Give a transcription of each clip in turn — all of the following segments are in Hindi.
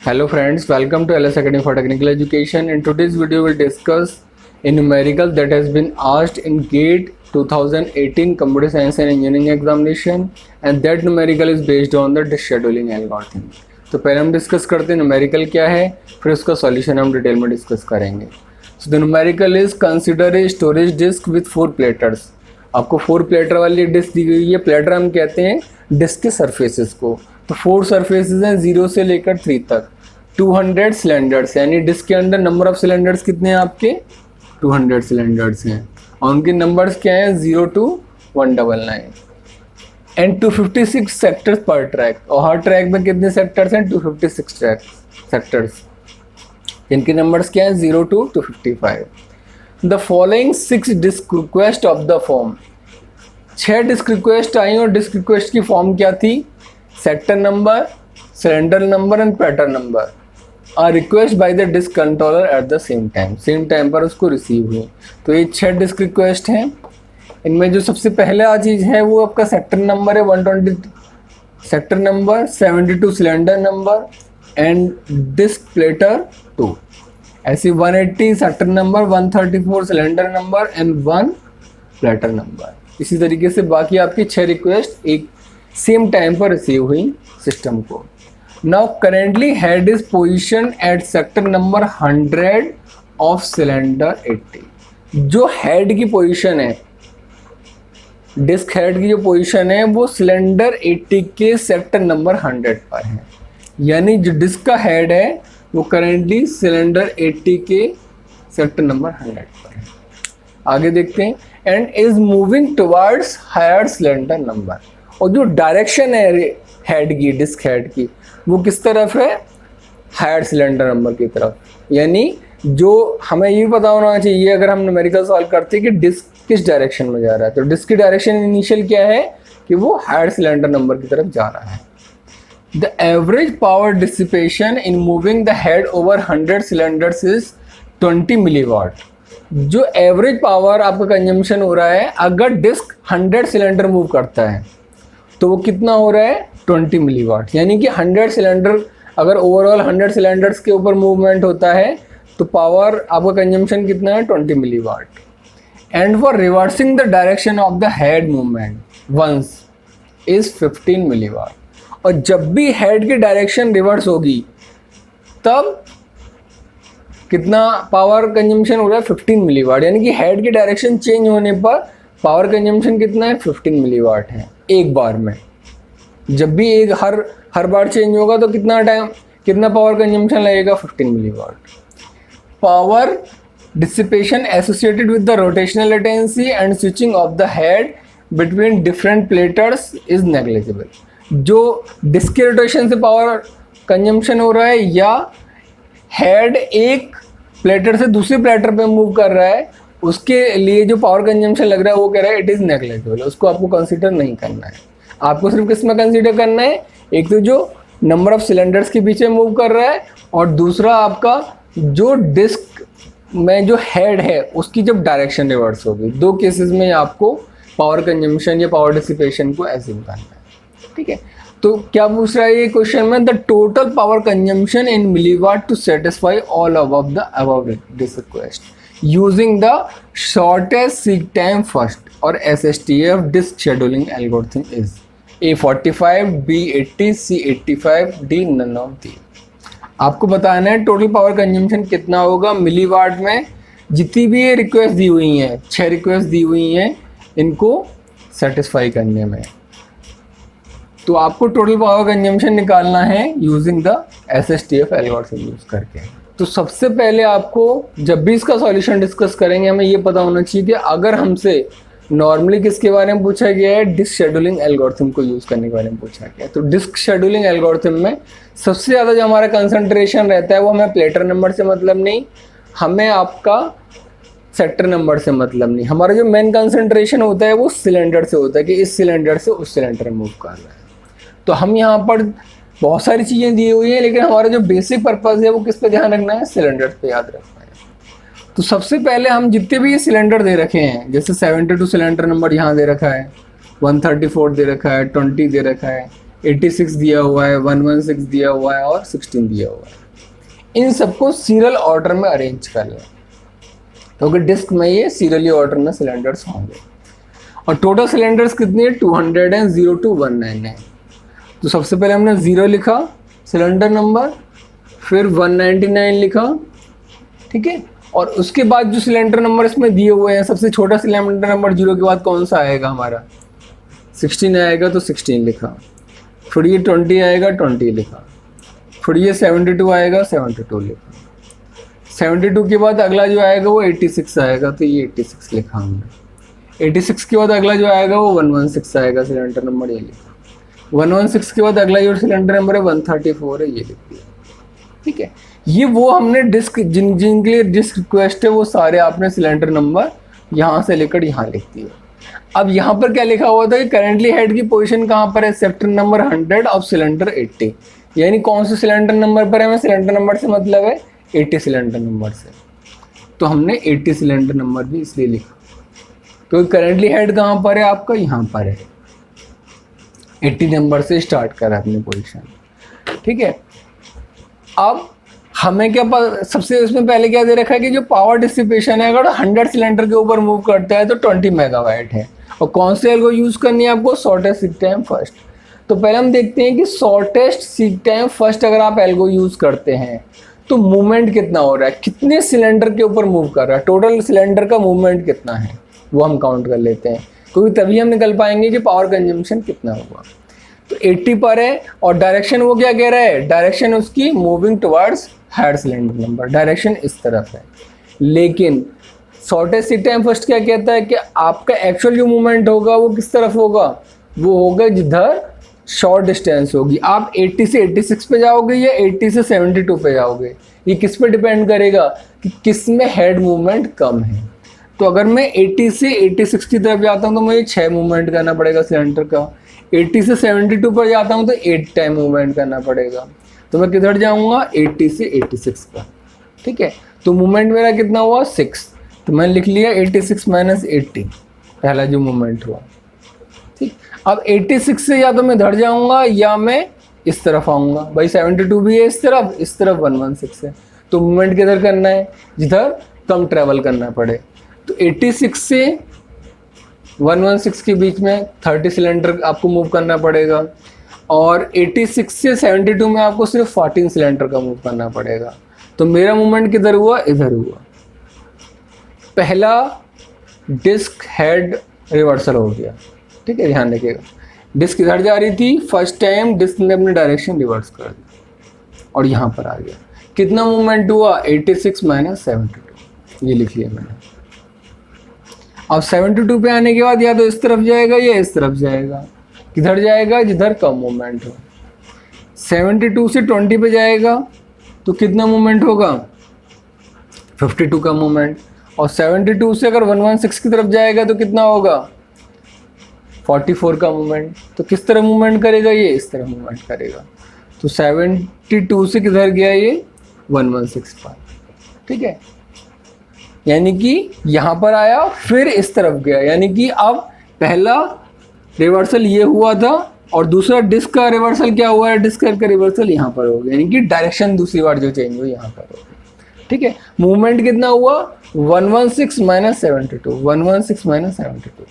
Hello friends, welcome to LS Academy for Technical Education. In today's video, we'll discuss a numerical that has been asked in GATE 2018 Computer Science and Engineering examination, and that numerical is based on the disk scheduling algorithm. तो पहले हम डिस्कस करते हैं numerical क्या है, फिर उसका सॉल्यूशन हम डिटेल में डिस्कस करेंगे. So the numerical is consider a storage disk with 4 platters. आपको 4 प्लेटर वाली डिस्क दी गई है. प्लेटर हम कहते हैं डिस्क के सरफेसेस को. तो 4 सरफेसेस हैं 0 से लेकर 3 तक. 200 सिलेंडर्स, यानी डिस्क के अंदर नंबर ऑफ सिलेंडर्स कितने हैं आपके 200 सिलेंडर्स हैं, और उनके नंबर्स क्या हैं 0 to 199. एंड 256 सेक्टर्स पर ट्रैक, और हर ट्रैक में कितने सेक्टर्स हैं 256 सेक्टर्स, इनके नंबर्स क्या हैं 0 to 255. The following 6 disk request of the form. 6 disk request आई और डिस्क रिक्वेस्ट की फॉर्म क्या थी, sector number, cylinder number and pattern number are request by the disk controller at the same time पर उसको रिसीव हुई. तो ये 6 डिस्क रिक्वेस्ट हैं. इनमें जो सबसे पहला चीज़ है वो आपका सेक्टर नंबर है 120, sector number 72 cylinder number and disk platter 2. ऐसे 180 sector number, 134 cylinder number and 1 platter number. इसी तरीके से बाकी आपकी 6 रिक्वेस्ट एक सेम टाइम पर रिसीव हुई सिस्टम को. Now currently head is position at sector number 100 of cylinder 80. जो हेड की पोजीशन है, डिस्क हेड की जो पोजीशन है वो सिलेंडर 80 के सेक्टर नंबर 100 पर है. यानी जो डिस्क का हेड है वो करेंटली सिलेंडर 80 के सेक्टर नंबर 100 पर है. आगे देखते हैं. And is moving towards higher cylinder number. और जो डायरेक्शन है हेड की, डिस्क हेड की, वो किस तरफ है, हायर सिलेंडर नंबर की तरफ. यानी जो हमें ये पता होना चाहिए अगर हम न्यूमेरिकल सॉल्व करते हैं कि डिस्क किस डायरेक्शन में जा रहा है, तो डिस्क की डायरेक्शन इनिशियल क्या है कि वो हायर सिलेंडर नंबर की तरफ जा रहा है. The average power dissipation in moving the head over 100 cylinders is 20 milliwatt. जो एवरेज पावर आपका कंजम्पशन हो रहा है अगर डिस्क 100 सिलेंडर मूव करता है तो वो कितना हो रहा है 20 मिलीवाट. यानी कि 100 सिलेंडर, अगर ओवरऑल 100 सिलेंडर्स के ऊपर मूवमेंट होता है तो पावर आपका कंजम्पशन कितना है 20 milliwatt. And for reversing the direction of the head movement once is 15 milliwatt. और जब भी हेड की डायरेक्शन रिवर्स होगी तब कितना पावर कंजम्पशन हो रहा है 15 मिलीवाट. यानी कि हेड की डायरेक्शन चेंज होने पर पावर कंजम्पशन कितना है 15 मिलीवाट है एक बार में. जब भी एक हर बार चेंज होगा तो कितना पावर कंजम्पशन लगेगा 15 milliwatt. Power dissipation associated with the rotational latency and switching off the head between different platters is negligible. जो डिस्क के रोटेशन से पावर कंजम्पशन हो रहा है या हेड एक प्लेटर से दूसरे प्लेटर पे मूव कर रहा है, उसके लिए जो पावर कंजम्पशन लग रहा है वो कह रहा है इट इज़ नेग्लिजिबल. उसको आपको कंसीडर नहीं करना है. आपको सिर्फ किस में कंसीडर करना है, एक तो जो नंबर ऑफ सिलेंडर्स के पीछे मूव कर रहा है और दूसरा आपका जो डिस्क में जो हेड है उसकी जब डायरेक्शन रिवर्स होगी. 2 केसेस में आपको पावर कंजम्पशन या पावर डिसिपेशन को एज्यूम करना है. ठीक है. तो क्या पूछ रहा है ये क्वेश्चन में, the total power consumption in milliwatt to satisfy all above the above this request using the shortest seek time first और SSTF disk scheduling algorithm is A45, B80, C85, D none of the. आपको बताना है टोटल पावर कंजम्पशन कितना होगा मिलीवाट में. जितनी भी ये रिक्वेस्ट दी हुई हैं, 6 रिक्वेस्ट दी हुई हैं, इनको सेटिस्फाई करने में. तो आपको टोटल पावर कंजम्पशन निकालना है using the SSTF algorithm use करके. तो सबसे पहले आपको जब भी इसका सॉल्यूशन डिस्कस करेंगे हमें ये पता होना चाहिए कि अगर हमसे नॉर्मली किसके बारे में पूछा गया है, डिस्क शेड्यूलिंग एल्गोरिथम को यूज़ करने के बारे में पूछा गया है. तो डिस्क शेड्यूलिंग एल्गोरिथम में सबसे ज़्यादा जो हमारा कंसंट्रेशन रहता है वो हमें प्लेटर नंबर से मतलब नहीं, हमें आपका सेक्टर नंबर से मतलब नहीं. हमारा जो मेन कंसंट्रेशन होता है वो सिलेंडर से होता है कि इस सिलेंडर से उस सिलेंडर में मूव कर रहा है. तो हम यहाँ पर बहुत सारी चीज़ें दी हुई हैं, लेकिन हमारा जो बेसिक पर्पज़ है वो किस पे ध्यान रखना है, सिलेंडर पे याद रखना है. तो सबसे पहले हम जितने भी ये सिलेंडर दे रखे हैं, जैसे 72 सिलेंडर नंबर यहाँ दे रखा है, 134 दे रखा है, 20 दे रखा है, 86 दिया हुआ है, 116 दिया हुआ है और 16 दिया हुआ है। इन सबको सीरियल ऑर्डर में अरेंज कर लें, क्योंकि डिस्क में ये सीरियली ऑर्डर में सिलेंडर्स होंगे। और टोटल सिलेंडर्स कितनी है, 200 हैं, 0 to 199 है। तो सबसे पहले हमने 0 लिखा सिलेंडर नंबर, फिर 199 लिखा, ठीक है। और उसके बाद जो सिलेंडर नंबर इसमें दिए हुए हैं, सबसे छोटा सिलेंडर नंबर 0 के बाद कौन सा आएगा हमारा, 16 आएगा, तो 16 लिखा। फिर ये 20 आएगा, 20 लिखा। फिर ये 72 आएगा, 72 लिखा। 72 के बाद अगला जो आएगा वो 86 आएगा, तो ये 86 लिखा हमने। 86 के बाद अगला जो आएगा वो 116 आएगा, सिलेंडर नंबर ये लिखा। 116 के बाद अगला जो सिलेंडर नंबर है 134 है, ये लिख दिया, ठीक है। ये वो हमने डिस्क जिनके लिए डिस्क रिक्वेस्ट है वो सारे आपने सिलेंडर नंबर यहाँ से लेकर यहाँ लिख दिए। अब यहाँ पर क्या लिखा हुआ था कि करेंटली हेड की पोजीशन कहाँ पर है, सेक्टर नंबर 100 ऑफ सिलेंडर 80, यानी कौन से सिलेंडर नंबर पर है, हमें सिलेंडर नंबर से मतलब है 80 सिलेंडर नंबर से। तो हमने 80 सिलेंडर नंबर भी इसलिए लिखा क्योंकि करेंटली हेड कहाँ पर है आपका, यहाँ पर है। 80 नंबर से स्टार्ट करा अपनी पोजीशन, ठीक है। अब हमें क्या सबसे इसमें पहले क्या दे रखा है कि जो पावर डिसिपेशन है अगर 100 सिलेंडर के ऊपर मूव करता है तो 20 मेगावाट है। और कौन से एल्गो यूज़ करनी है आपको, शॉर्टेस्ट सीक टाइम फर्स्ट। तो पहले हम देखते हैं कि शॉर्टेस्ट सीक टाइम फर्स्ट अगर आप एल्गो यूज़ करते हैं तो मूवमेंट कितना हो रहा है, कितने सिलेंडर के ऊपर मूव कर रहा है, टोटल सिलेंडर का मूवमेंट कितना है वो हम काउंट कर लेते हैं, क्योंकि तभी हम निकल पाएंगे कि पावर कंजम्पशन कितना हुआ। तो 80 पर है और डायरेक्शन वो क्या कह रहा है, डायरेक्शन उसकी moving towards head cylinder number, direction इस तरफ है। लेकिन शॉर्टेस्ट सीक टाइम फर्स्ट क्या कहता है कि आपका एक्चुअल जो मूवमेंट होगा वो किस तरफ होगा, वो होगा जिधर शॉर्ट डिस्टेंस होगी। आप 80 से 86 पे जाओगे या 80 से 72 पे जाओगे, ये किस पे डिपेंड करेगा कि किस में हेड मूवमेंट कम है। तो अगर मैं 80 से 86 की तरफ जाता हूँ तो मुझे 6 मूवमेंट करना पड़ेगा सिलेंडर का। 80 से 72 पर जाता हूँ तो 8 टाइम मूवमेंट करना पड़ेगा। तो मैं किधर जाऊँगा, 80 से 86 का, ठीक है। तो मूवमेंट मेरा कितना हुआ, 6। तो मैंने लिख लिया 86 माइनस 80, पहला जो मूवमेंट हुआ, ठीक। अब 86 से या तो मैं इधर जाऊँगा या मैं इस तरफ आऊँगा। भाई 72 भी है इस तरफ 116 है, तो मूवमेंट किधर करना है, जिधर कम ट्रैवल करना पड़े। तो 86 से 116 के बीच में 30 सिलेंडर आपको मूव करना पड़ेगा और 86 से 72 में आपको सिर्फ 14 सिलेंडर का मूव करना पड़ेगा। तो मेरा मूवमेंट किधर हुआ, इधर हुआ। पहला डिस्क हेड रिवर्सल हो गया, ठीक है, ध्यान रखिएगा। डिस्क इधर जा रही थी, फर्स्ट टाइम डिस्क ने अपनी डायरेक्शन रिवर्स कर दी और यहाँ पर आ गया। कितना मूवमेंट हुआ, 86 माइनस 72, ये लिख लिया मैंने। अब 72 पे आने के बाद या तो इस तरफ जाएगा या इस तरफ जाएगा, किधर जाएगा, जिधर कम मूवमेंट हो। 72 से 20 पे जाएगा तो कितना मूवमेंट होगा, 52 का मूवमेंट। और 72 से अगर 116 की तरफ जाएगा तो कितना होगा, 44 का मूवमेंट। तो किस तरह मूवमेंट करेगा, ये इस तरह मूवमेंट करेगा। तो 72 से किधर गया, ये 116 पर, ठीक है। यानी कि यहाँ पर आया फिर इस तरफ गया, यानी कि अब पहला रिवर्सल ये हुआ था और दूसरा डिस्क का रिवर्सल क्या हुआ है, डिस्क का रिवर्सल यहाँ पर हो गया, यानी कि डायरेक्शन दूसरी बार जो चेंज हुई यहाँ पर हो गई, ठीक है। मूवमेंट कितना हुआ, 116 माइनस 72, 116 माइनस 72,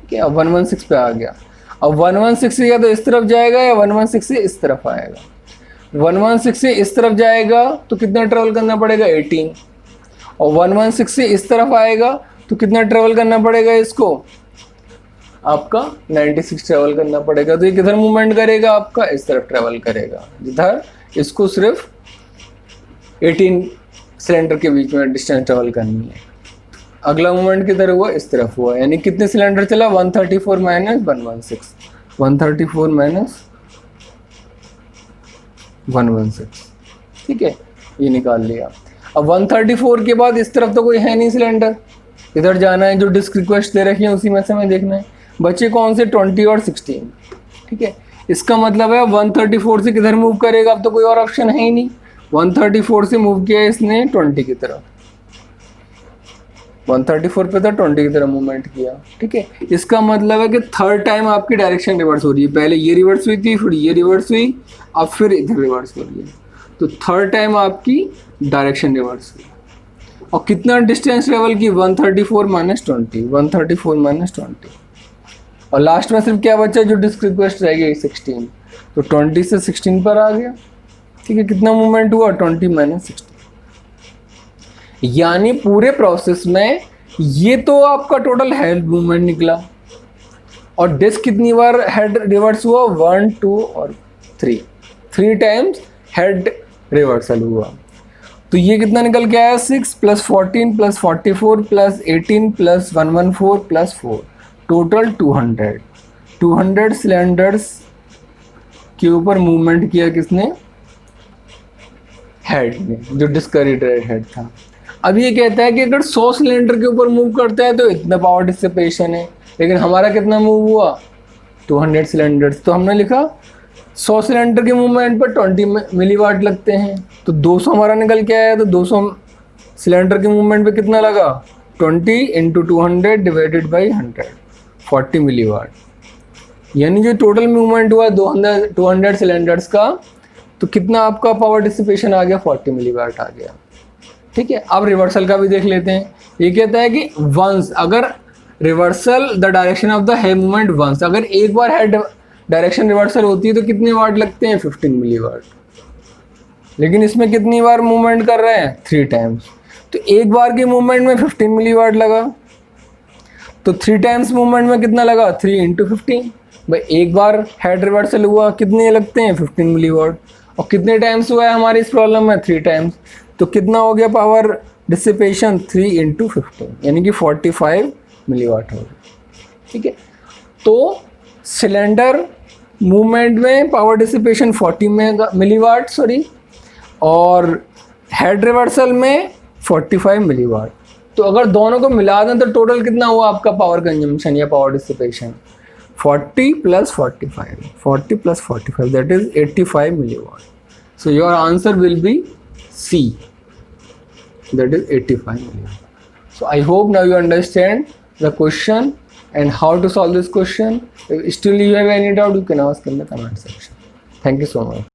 ठीक है। अब 116 पे आ गया। अब 116 से या तो इस तरफ जाएगा या 116 से इस तरफ आएगा। 116 से इस तरफ जाएगा तो कितना ट्रेवल करना पड़ेगा, 18। और 116 से इस तरफ आएगा तो कितना ट्रेवल करना पड़ेगा, इसको आपका 96 ट्रेवल करना पड़ेगा। तो ये किधर मूवमेंट करेगा, आपका इस तरफ ट्रेवल करेगा, जिधर इसको सिर्फ 18 सिलेंडर के बीच में डिस्टेंस ट्रेवल करनी है। अगला मूवमेंट किधर हुआ, इस तरफ हुआ, यानी कितने सिलेंडर चला, 134 माइनस 116, 134 माइनस 116, ठीक है, ये निकाल लिया। अब 134 के बाद इस तरफ तो कोई है नहीं सिलेंडर, इधर जाना है, जो डिस्क रिक्वेस्ट दे रखी है उसी में से हमें देखना है। बचे कौन से, 20 और 16, ठीक है। इसका मतलब है 134 से किधर मूव करेगा, अब तो कोई और ऑप्शन है ही नहीं। 134 से मूव किया इसने 20 की तरफ, 134 पे था, 20 की तरफ मूवमेंट किया, ठीक है। इसका मतलब है कि थर्ड टाइम आपकी डायरेक्शन रिवर्स हो रही है। पहले ये रिवर्स हुई थी, फिर ये रिवर्स हुई, अब फिर इधर रिवर्स हो रही है। तो थर्ड टाइम आपकी डायरेक्शन रिवर्स हुई। और कितना डिस्टेंस ट्रेवल की? 134 माइनस 20, 134 माइनस 20। और लास्ट में सिर्फ क्या बचा जो डिस्क रिक्वेस्ट रह गई? 16। तो 20 से 16 पर आ गया, ठीक है। कितना मूवमेंट हुआ? 20 माइनस 16। यानी पूरे प्रोसेस में ये तो आपका टोटल हेड मूवमेंट निकला। और डिस्क कितनी बार हेड रिवर्स हुआ? 1, 2 और 3 टाइम्स हेड रिवर्सल हुआ। तो ये कितना निकल के आया? 6 + 14 + 44 + 18 + 114 + 4, टोटल 200। 200 सिलेंडर्स के ऊपर मूवमेंट किया किसने? हेड ने, जो डिस्करीटेड हेड था। अब ये कहता है कि अगर 100 सिलेंडर के ऊपर मूव करता है तो इतना पावर डिसिपेशन है, लेकिन हमारा कितना मूव हुआ? 200 सिलेंडर्स। तो हमने लिखा 100 सिलेंडर के मूवमेंट पर 20 मिलीवाट लगते हैं। तो 200 हमारा निकल के आया। तो 200 सिलेंडर के मूवमेंट पे कितना लगा? 20 × 200 डिवाइडेड बाई 100, 40 मिलीवाट। यानी जो टोटल मूवमेंट हुआ 200 सिलेंडर्स का, तो कितना आपका पावर डिसिपेशन आ गया? 40 मिलीवाट आ गया, ठीक है। अब रिवर्सल का भी देख लेते हैं। ये कहता है कि वंस, अगर reversal the direction of the head movement once, अगर एक बार हेड डायरेक्शन रिवर्सल होती है तो कितने वाट लगते हैं? 15 मिलीवाट। लेकिन इसमें कितनी बार मूवमेंट कर रहे हैं? 3 टाइम्स। तो एक बार की मूवमेंट में 15 मिलीवाट लगा, तो 3 टाइम्स मूवमेंट में कितना लगा? 3 × 15। भाई एक बार हेड रिवर्सल हुआ, कितने लगते हैं? 15 मिलीवाट। और कितने टाइम्स हुआ है हमारी इस प्रॉब्लम में? 3 टाइम्स। तो कितना हो गया पावर डिसिपेशन? 3 × 15, यानी कि 45 मिलीवाट हो गया, ठीक है। तो सिलेंडर मूवमेंट में पावर डिसिपेशन 40 मिलीवाट, सॉरी, और हेड रिवर्सल में 45 मिलीवाट। तो अगर दोनों को मिला दें तो टोटल कितना हुआ आपका पावर कंजम्पशन या power dissipation? 40 + 45, 40 + 45, that is 85 milliwatt. So your answer will be C, that is 85 milliwatt. So I hope now you understand the question and how to solve this question. If still you have any doubt, you can ask in the comment section. Thank you so much.